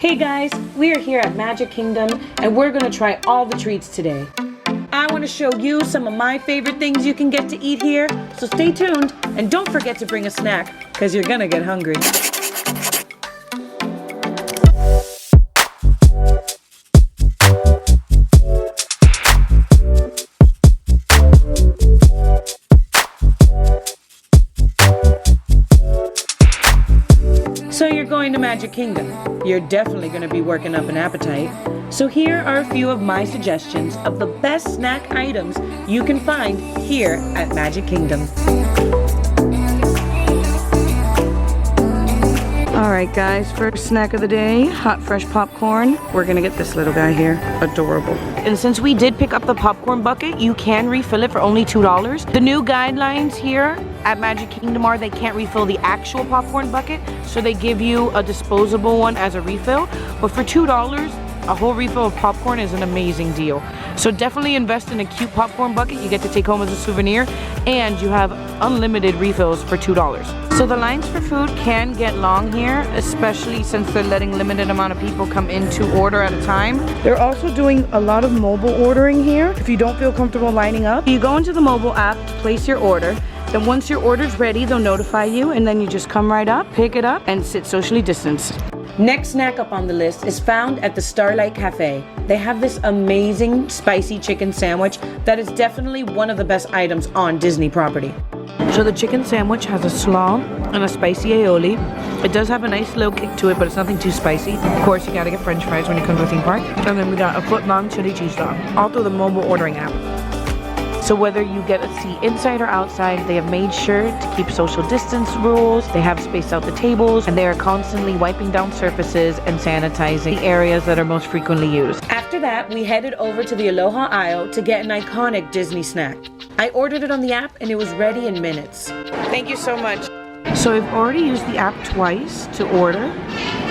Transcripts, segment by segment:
Hey guys, we are here at Magic Kingdom and we're gonna try all the treats today. I want to show you some of my favorite things you can get to eat here, so stay tuned and don't forget to bring a snack because you're gonna get hungry. So you're going to Magic Kingdom. You're definitely going to be working up an appetite. So here are a few of my suggestions of the best snack items you can find here at Magic Kingdom. Alright guys, first snack of the day, hot fresh popcorn. We're gonna get this little guy here, adorable. And since we did pick up the popcorn bucket, you can refill it for only $2. The new guidelines here at Magic Kingdom are they can't refill the actual popcorn bucket, so they give you a disposable one as a refill. But for $2, a whole refill of popcorn is an amazing deal. So definitely invest in a cute popcorn bucket you get to take home as a souvenir, and you have unlimited refills for $2. So the lines for food can get long here, especially since they're letting limited amount of people come in to order at a time. They're also doing a lot of mobile ordering here. If you don't feel comfortable lining up, you go into the mobile app to place your order. Then once your order's ready, they'll notify you, and then you just come right up, pick it up, and sit socially distanced. Next snack up on the list is found at the Starlight Cafe. They have this amazing spicy chicken sandwich that is definitely one of the best items on Disney property. So the chicken sandwich has a slaw and a spicy aioli. It does have a nice little kick to it, but it's nothing too spicy. Of course, you gotta get french fries when you come to a theme park. And then we got a foot-long chili cheese dog, all through the mobile ordering app. So whether you get a seat inside or outside, they have made sure to keep social distance rules. They have spaced out the tables, and they are constantly wiping down surfaces and sanitizing the areas that are most frequently used. After that, we headed over to the Aloha aisle to get an iconic Disney snack. I ordered it on the app and it was ready in minutes. Thank you so much. So I've already used the app twice to order.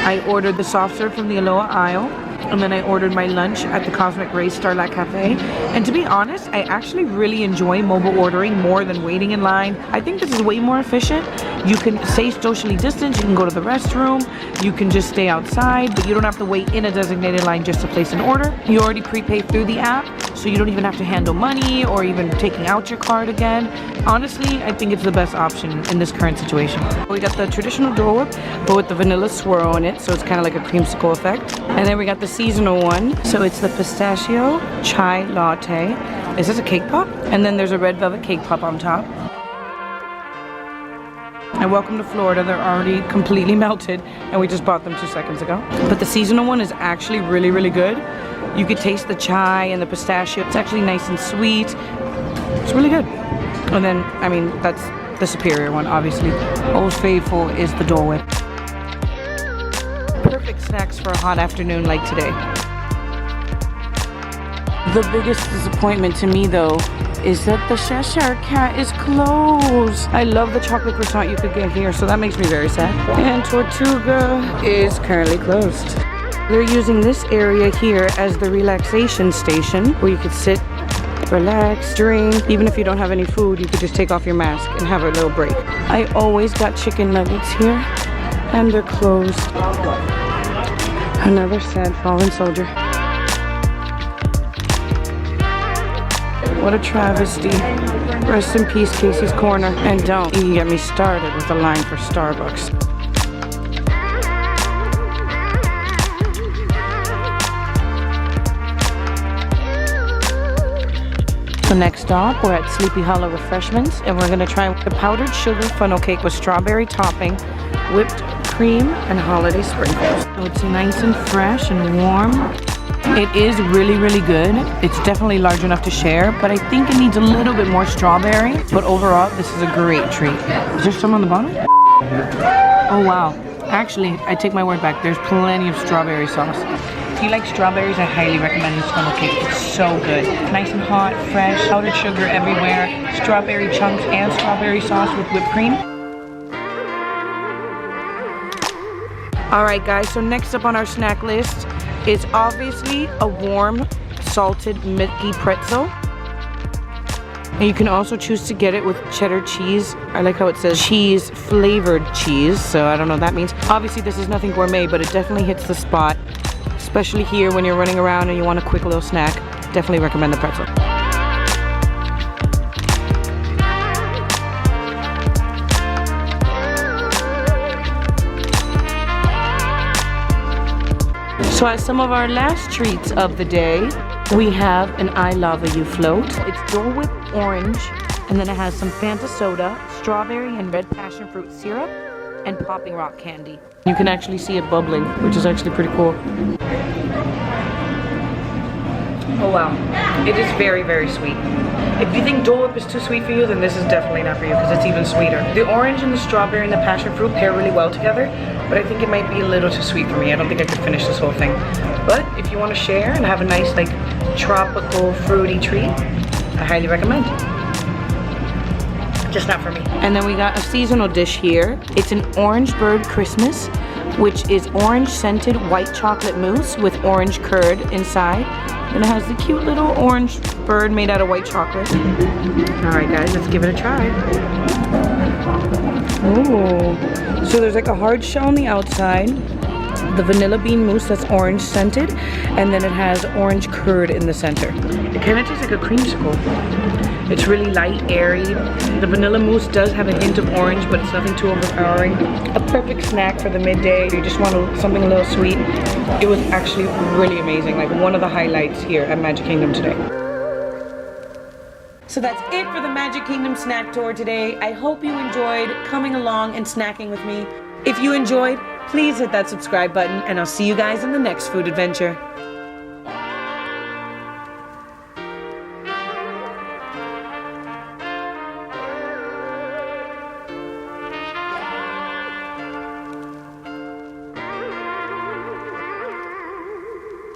I ordered the soft serve from the Aloha aisle, and then I ordered my lunch at the Cosmic Rays Starlight Cafe. And to be honest, I actually really enjoy mobile ordering more than waiting in line. I think this is way more efficient. You can stay socially distanced, you can go to the restroom, you can just stay outside, but you don't have to wait in a designated line just to place an order. You already prepay through the app, so you don't even have to handle money or even taking out your card again. Honestly, I think it's the best option in this current situation. We got the traditional Dole Whip, but with the vanilla swirl in it, so it's kind of like a creamsicle effect. And then we got the seasonal one, so it's the pistachio chai latte. Is this a cake pop? And then there's a red velvet cake pop on top. And welcome to Florida. They're already completely melted, and we just bought them 2 seconds ago. But the seasonal one is actually really, really good. You could taste the chai and the pistachio. It's actually nice and sweet. It's really good. And then, I mean, that's the superior one, obviously. Old Faithful is the Dole Whip. Perfect snacks for a hot afternoon like today. The biggest disappointment to me, though, is that the Cheshire Cat is closed. I love the chocolate croissant you could get here, so that makes me very sad. And Tortuga is currently closed. They're using this area here as the relaxation station, where you could sit, relax, drink. Even if you don't have any food, you could just take off your mask and have a little break. I always got chicken nuggets here, and they're closed. Another sad fallen soldier. What a travesty. Rest in peace, Casey's Corner. And don't even get me started with the line for Starbucks. So next stop, we're at Sleepy Hollow Refreshments, and we're gonna try the powdered sugar funnel cake with strawberry topping, whipped cream, and holiday sprinkles. So it's nice and fresh and warm. It is really, really good. It's definitely large enough to share, but I think it needs a little bit more strawberry. But overall, this is a great treat. Is there some on the bottom? Oh wow. Actually, I take my word back. There's plenty of strawberry sauce. If you like strawberries, I highly recommend this funnel cake. It's so good. Nice and hot, fresh, powdered sugar everywhere, strawberry chunks and strawberry sauce with whipped cream. Alright guys, so next up on our snack list is obviously a warm salted Mickey pretzel. And you can also choose to get it with cheddar cheese. I like how it says cheese flavored cheese, so I don't know what that means. Obviously this is nothing gourmet, but it definitely hits the spot, especially here when you're running around and you want a quick little snack. Definitely recommend the pretzel. So as some of our last treats of the day, we have an I Love You float. It's Dole Whip orange, and then it has some Fanta soda, strawberry and red passion fruit syrup, and popping rock candy. You can actually see it bubbling, which is actually pretty cool. Oh wow, it is very, very sweet. If you think Dole Whip is too sweet for you, then this is definitely not for you because it's even sweeter. The orange and the strawberry and the passion fruit pair really well together, but I think it might be a little too sweet for me. I don't think I could finish this whole thing. But if you want to share and have a nice like tropical fruity treat, I highly recommend. Just not for me. And then we got a seasonal dish here. It's an orange bird Christmas, which is orange scented white chocolate mousse with orange curd inside. And it has the cute little orange bird made out of white chocolate. Alright guys, let's give it a try. Ooh. So there's like a hard shell on the outside, the vanilla bean mousse that's orange scented, and then it has orange curd in the center. It kind of tastes like a creamsicle. It's really light, airy. The vanilla mousse does have a hint of orange, but it's nothing too overpowering. A perfect snack for the midday. You just want something a little sweet. It was actually really amazing. Like one of the highlights here at Magic Kingdom today. So that's it for the Magic Kingdom snack tour today. I hope you enjoyed coming along and snacking with me. If you enjoyed, please hit that subscribe button, and I'll see you guys in the next food adventure.